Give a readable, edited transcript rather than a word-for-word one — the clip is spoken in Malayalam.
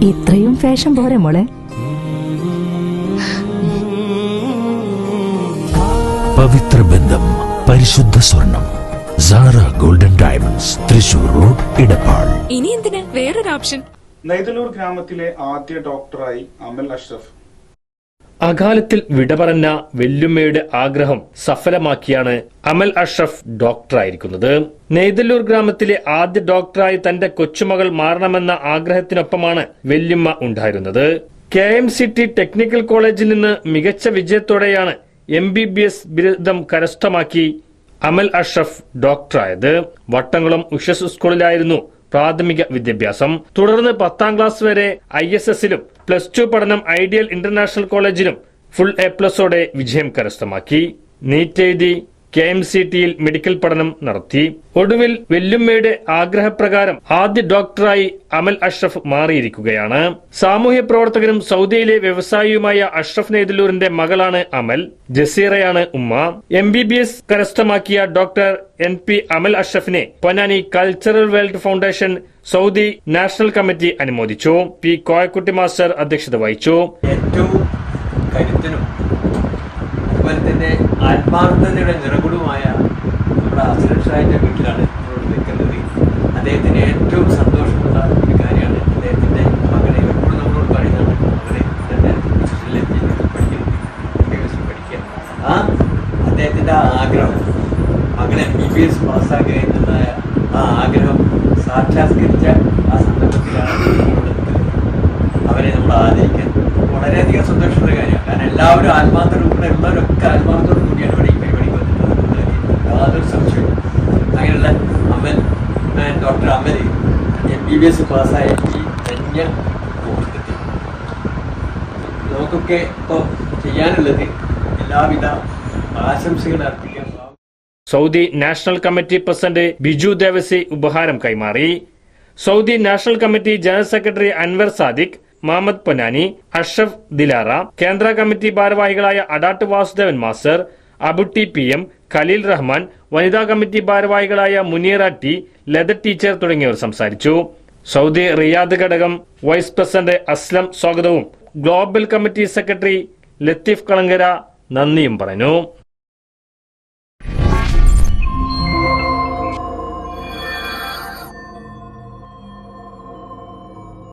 ഇത്രയും ഫാഷൻ പോരെ മോളെ? പവിത്ര ബന്ധം, പരിശുദ്ധ സ്വർണം. Sara golden diamonds, Thrissur road, Edappal. ഇനി എന്തിന് വേറൊരു ഓപ്ഷൻ? നെയ്തലൂർ ഗ്രാമത്തിലെ ആദ്യ ഡോക്ടറായി അമൽ അഷ്റഫ്. അകാലത്തിൽ വിട പറഞ്ഞ വെല്ലുമ്മയുടെ ആഗ്രഹം സഫലമാക്കിയാണ് അമൽ അഷ്റഫ് ഡോക്ടറായിരിക്കുന്നത്. നെയ്തല്ലൂർ ഗ്രാമത്തിലെ ആദ്യ ഡോക്ടറായി തന്റെ കൊച്ചുമകൾ മാറണമെന്ന ആഗ്രഹത്തിനൊപ്പമാണ് വെല്ലുമ്മ ഉണ്ടായിരുന്നത്. KMCT ടെക്നിക്കൽ കോളേജിൽ നിന്ന് മികച്ച വിജയത്തോടെയാണ് MBBS ബിരുദം കരസ്ഥമാക്കി അമൽ അഷ്റഫ് ഡോക്ടറായത്. വട്ടംകുളം ഉഷസ് സ്കൂളിലായിരുന്നു പ്രാഥമിക വിദ്യാഭ്യാസം. തുടർന്ന് 10ാം ക്ലാസ് വരെ ISSലും +2 പഠനം ഐഡിയൽ ഇന്റർനാഷണൽ കോളേജിലും ഫുൾ A+ഓടെ വിജയം കരസ്ഥമാക്കി. നീറ്റ് എഴുതി KMCTയിൽ മെഡിക്കൽ പഠനം നടത്തി. ഒടുവിൽ വെല്ലുമ്മയുടെ ആഗ്രഹപ്രകാരം ആദ്യ ഡോക്ടറായി അമൽ അഷ്റഫ് മാറിയിരിക്കുകയാണ്. സാമൂഹ്യ പ്രവർത്തകനും സൗദിയിലെ വ്യവസായിയുമായ അഷ്റഫ് നെയ്തലൂരിന്റെ മകളാണ് അമൽ. ജസീറയാണ് ഉമ്മ. MBBS കരസ്ഥമാക്കിയ ഡോക്ടർ NP അമൽ അഷ്റഫിനെ Ponnani cultural world foundation Saudi national committee അനുമോദിച്ചു. P കോയക്കുട്ടി മാസ്റ്റർ അധ്യക്ഷത വഹിച്ചു. ഏറ്റവും കരുത്തനും അതുപോലെ തന്നെ ആത്മാർത്ഥതയുടെ നിറകുടവുമായ നമ്മുടെ അസുരക്ഷായുടെ വീട്ടിലാണ് ഇപ്പോൾ നിൽക്കുന്നത്. അദ്ദേഹത്തിന് ഏറ്റവും സന്തോഷമുള്ള ഒരു കാര്യമാണ് അദ്ദേഹത്തിൻ്റെ മകനെ എപ്പോഴും നമ്മളോട് പറയുന്നതാണ് മകനെ തന്നെ പഠിക്കുക. ആ അദ്ദേഹത്തിൻ്റെ ആ ആഗ്രഹം മകനെ MBBS പാസ്സാക്കുക എന്നുള്ള ആ ആഗ്രഹം സാക്ഷാത്കരിച്ച ആ സന്ദർഭത്തിലാണ് അവരെ നമ്മൾ ആദരിക്കാൻ വളരെയധികം സന്തോഷമുള്ള കാര്യമാണ്. കാരണം എല്ലാവരും ആത്മാർത്ഥത ഉൾപ്പെടെ ഉള്ളവരൊക്കെ ആത്മാർത്ഥത്തോട് കൂടിയാണ് ഈ പരിപാടിക്ക് വന്നിട്ടുള്ളത്. യാതൊരു സംശയവും. അങ്ങനെയുള്ള അമൽ ഡോക്ടർ അമൽ MBBS പാസ്സായ ഈ ധന്യ മുഹൂർത്തത്തിൽ നമുക്കൊക്കെ ഇപ്പോൾ ചെയ്യാനുള്ളത് എല്ലാവിധ ആശംസകൾ അർപ്പിക്കാൻ. Saudi national committee president Biju Devasi ഉപഹാരം കൈമാറി. Saudi national committee general secretary Anwar Sadiq, Muhammad Ponnani, Ashraf Dilara, കേന്ദ്ര കമ്മിറ്റി ഭാരവാഹികളായ അഡാട്ട് വാസുദേവൻ മാസ്റ്റർ, അബുട്ടി PM, ഖലീൽ റഹ്മാൻ, വനിതാ കമ്മിറ്റി ഭാരവാഹികളായ മുനീറ T, ലത ടീച്ചർ തുടങ്ങിയവർ സംസാരിച്ചു. സൗദി റിയാദ് ഘടകം വൈസ് പ്രസിഡന്റ് അസ്ലം സ്വാഗതവും global committee secretary Latheef Kalankara നന്ദിയും പറഞ്ഞു.